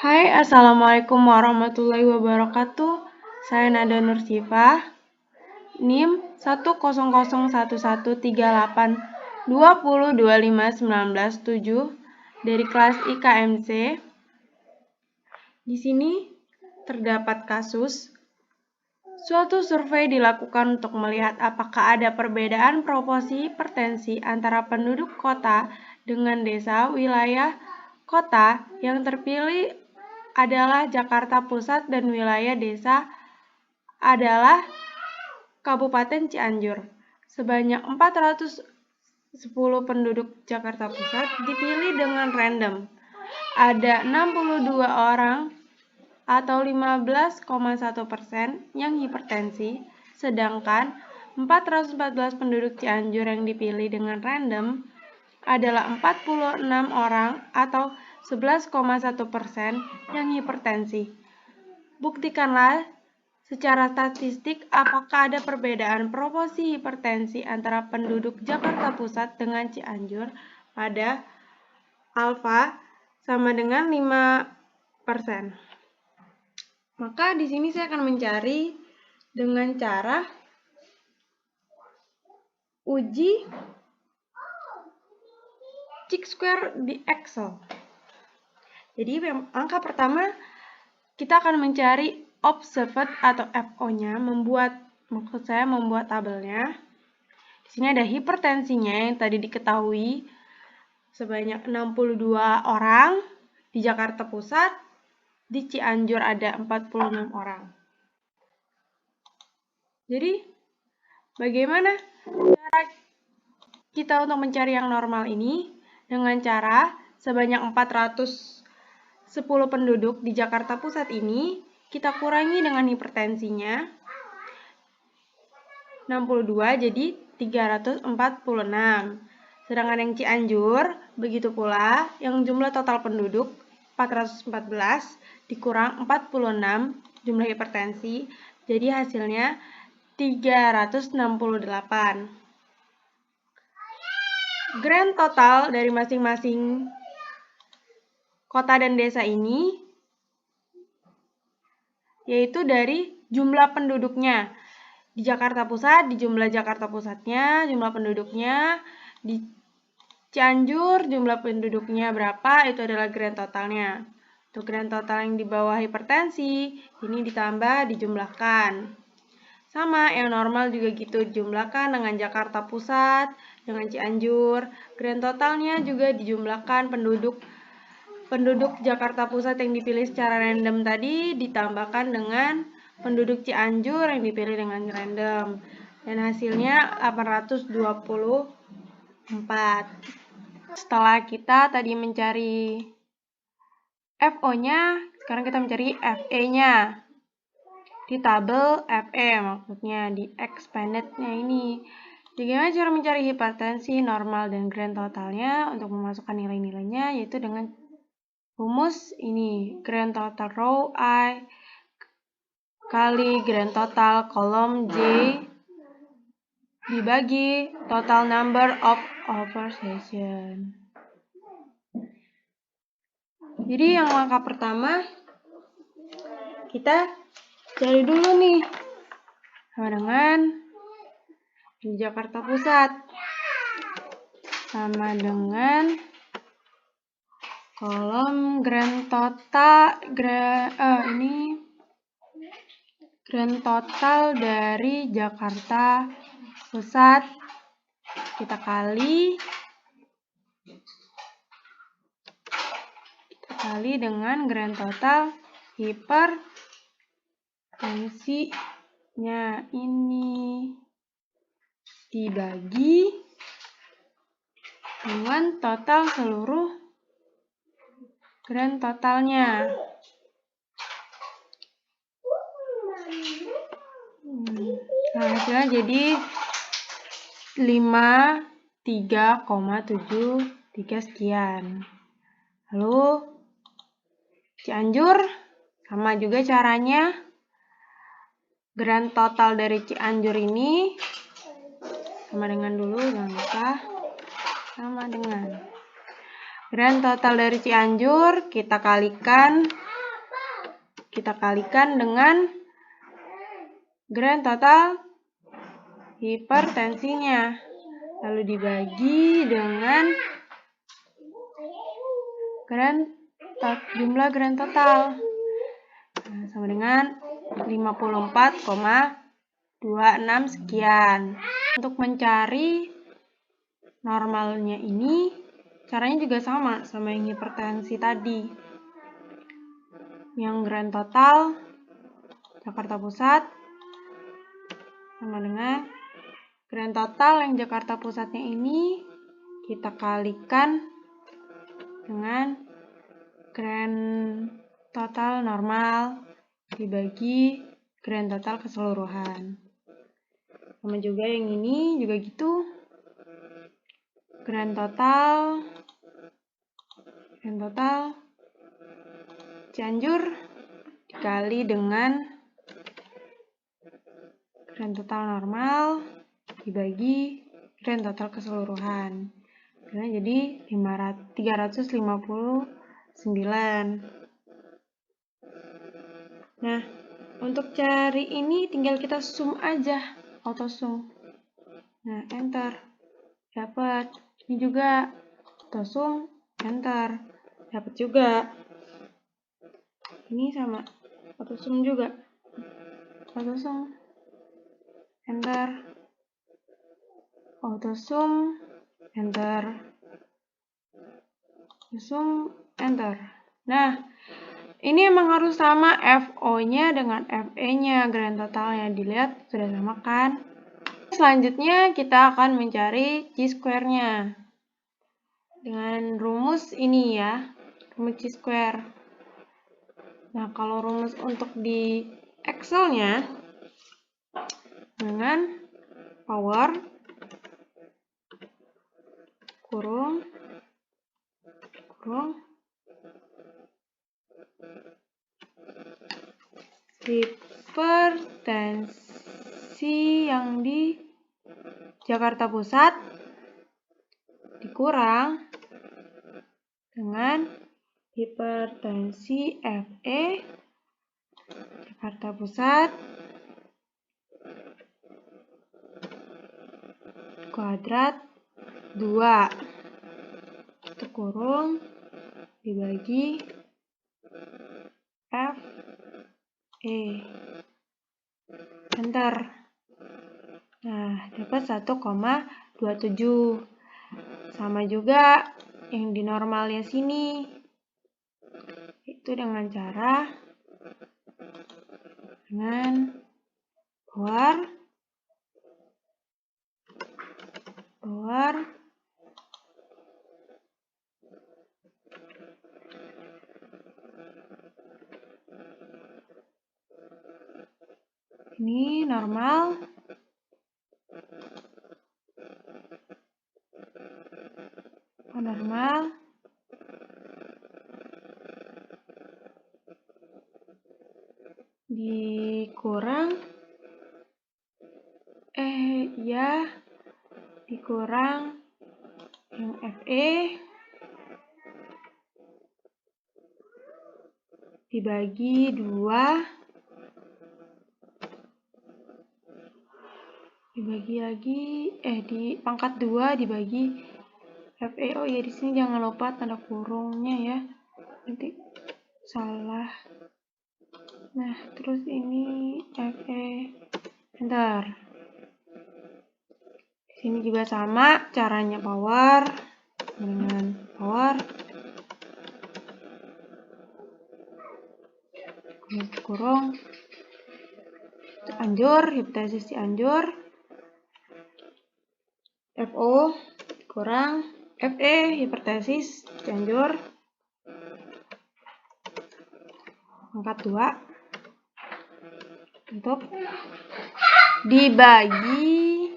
Hai, Assalamualaikum warahmatullahi wabarakatuh. Saya Nada Nursifah, NIM 1001138202519 dari kelas IKMC. Di sini terdapat kasus. Suatu survei dilakukan untuk melihat apakah ada perbedaan proporsi hipertensi antara penduduk kota dengan desa. Wilayah kota yang terpilih adalah Jakarta Pusat dan wilayah desa adalah Kabupaten Cianjur. Sebanyak 410 penduduk Jakarta Pusat dipilih dengan random. Ada 62 orang atau 15,1% yang hipertensi, sedangkan 414 penduduk Cianjur yang dipilih dengan random adalah 46 orang atau 11,1% yang hipertensi. Buktikanlah secara statistik apakah ada perbedaan proporsi hipertensi antara penduduk Jakarta Pusat dengan Cianjur pada alfa sama dengan 5%. Maka di sini saya akan mencari dengan cara uji Chi-square di Excel. Jadi langkah pertama kita akan mencari observed atau FO-nya, membuat tabelnya. Di sini ada hipertensinya yang tadi diketahui sebanyak 62 orang di Jakarta Pusat, di Cianjur ada 46 orang. Jadi bagaimana cara kita untuk mencari yang normal ini? Dengan cara sebanyak 410 penduduk di Jakarta Pusat ini kita kurangi dengan hipertensinya 62 jadi 346. Sedangkan yang Cianjur begitu pula, yang jumlah total penduduk 414 dikurang 46 jumlah hipertensi, jadi hasilnya 368. Grand total dari masing-masing kota dan desa ini yaitu dari jumlah penduduknya. Di Jakarta Pusat, di jumlah Jakarta Pusatnya, jumlah penduduknya. Di Cianjur, jumlah penduduknya berapa, itu adalah grand totalnya. Untuk grand total yang di bawah hipertensi, ini ditambah, dijumlahkan. Sama, yang normal juga gitu, dijumlahkan dengan Jakarta Pusat, dengan Cianjur. Grand totalnya juga dijumlahkan penduduk Jakarta Pusat yang dipilih secara random tadi ditambahkan dengan penduduk Cianjur yang dipilih dengan random. Dan hasilnya 824. Setelah kita tadi mencari FO-nya, sekarang kita mencari FE-nya. Di tabel FE maksudnya, di expanded-nya ini. Bagaimana cara mencari hipertensi, normal, dan grand totalnya untuk memasukkan nilai-nilainya, yaitu dengan rumus ini, grand total row I kali grand total kolom J dibagi total number of observation. Jadi yang langkah pertama kita cari dulu nih sama dengan di Jakarta Pusat sama dengan kolom grand total grand total dari Jakarta Pusat kita kali dengan grand total hipertensinya ini dibagi dengan total seluruh grand totalnya. Nah, hasilnya jadi 53,73 sekian. Lalu Cianjur sama juga caranya. Grand total dari Cianjur ini sama dengan dulu, jangan lupa sama dengan grand total dari Cianjur kita kalikan kita kalikan dengan grand total hipertensinya. Lalu dibagi dengan jumlah grand total. Nah, sama dengan 54,26 sekian. Untuk mencari normalnya ini, caranya juga sama yang hipertensi tadi. Yang grand total Jakarta Pusat sama dengan grand total yang Jakarta Pusatnya ini kita kalikan dengan grand total normal dibagi grand total keseluruhan. Sama juga yang ini juga gitu. Grand total Cianjur dikali dengan grand total normal dibagi grand total keseluruhan. Karena jadi 359. Nah, untuk cari ini tinggal kita sum aja, auto sum. Nah, enter. Dapat. Ini juga auto sum, enter. Dapat juga. Ini sama, auto sum juga. Auto sum, enter. Auto sum, enter. Auto sum, enter. Nah, ini emang harus sama FO-nya dengan FE-nya, grand totalnya. Dilihat, sudah sama kan? Selanjutnya, kita akan mencari chi-square-nya. Dengan rumus ini ya, rumus chi-square. Nah, kalau rumus untuk di Excel-nya, dengan power kurung hipertensi yang di Jakarta Pusat dikurang dengan hipertensi FE Jakarta Pusat kuadrat 2 itu kurung dibagi FE. Enter. Nah, dapat 1,27. Sama juga yang di normalnya sini. Itu dengan cara power ini normal dikurang dikurang yang FE dibagi 2 dibagi lagi di pangkat 2 dibagi FE. Oh ya, di sini jangan lupa tanda kurungnya ya, nanti salah. Nah, terus ini FE, enter. Di sini juga sama caranya, power dengan power kurung Cianjur, hipertensi Cianjur, FO kurang FE hipertensi Cianjur pangkat 2 untuk dibagi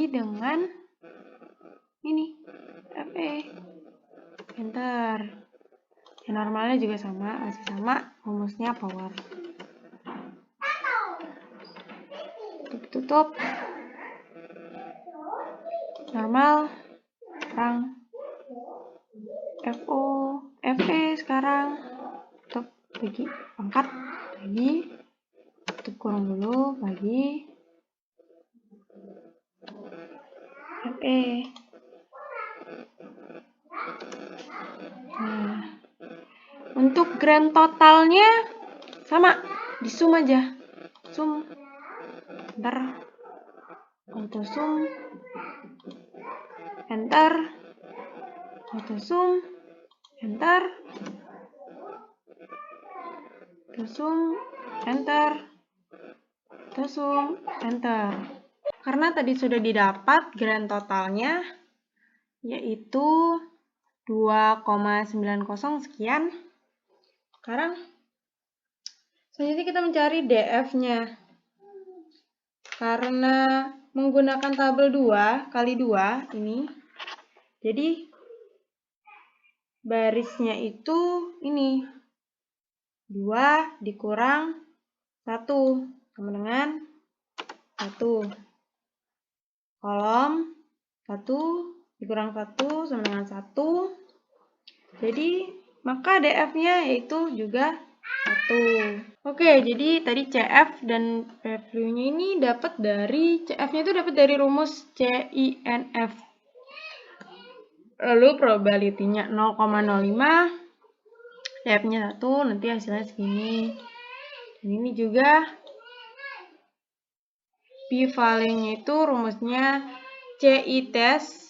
dengan ini FE, enter. Yang normalnya juga sama, masih sama rumusnya power. Tutup. Normal sekarang FE sekarang bagi pangkat, bagi, tutup kurung dulu, bagi FE. Nah, untuk grand totalnya sama, di sum aja. Sum, ntar auto sum, enter, auto sum, enter, auto sum, enter, auto sum, enter. Karena tadi sudah didapat grand totalnya, yaitu 2,90 sekian. Sekarang selanjutnya kita mencari DF-nya. Karena menggunakan tabel 2 kali 2 ini, jadi barisnya itu ini 2 dikurang 1 sama dengan 1. Kolom 1 dikurang 1 sama dengan 1. Jadi maka DF-nya yaitu juga 1. Oke, jadi tadi CF dan PV-nya ini dapat dari CF-nya itu dapat dari rumus CINF. Lalu probability-nya 0,05, DF-nya 1, nanti hasilnya segini. Dan ini juga p-value-nya itu rumusnya CI test.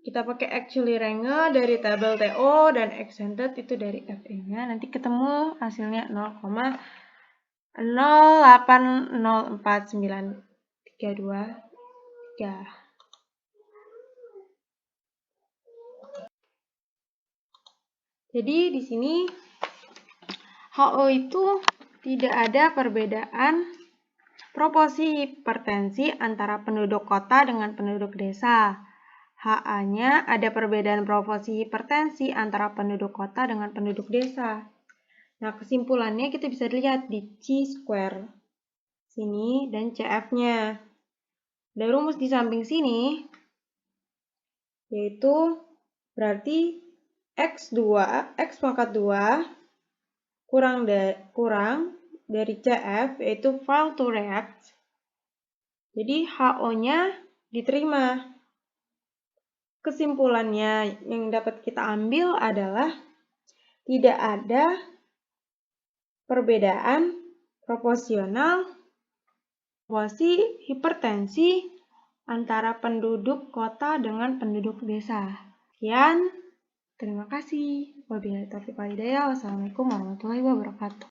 Kita pakai actually range dari tabel TO dan extended itu dari FE-nya. Nanti ketemu hasilnya 0,08049323. Jadi di sini HO itu tidak ada perbedaan proporsi hipertensi antara penduduk kota dengan penduduk desa. HA-nya ada perbedaan proporsi hipertensi antara penduduk kota dengan penduduk desa. Nah, kesimpulannya kita bisa lihat di chi-square sini dan CF-nya. Ada rumus di samping sini, yaitu berarti X pangkat 2 kurang dari CF, yaitu fail to react. Jadi HO-nya diterima. Kesimpulannya yang dapat kita ambil adalah tidak ada perbedaan proporsional proporsi hipertensi antara penduduk kota dengan penduduk desa. Sekian, terima kasih. Wabillahi taufiq wal hidayah. Wassalamualaikum warahmatullahi wabarakatuh.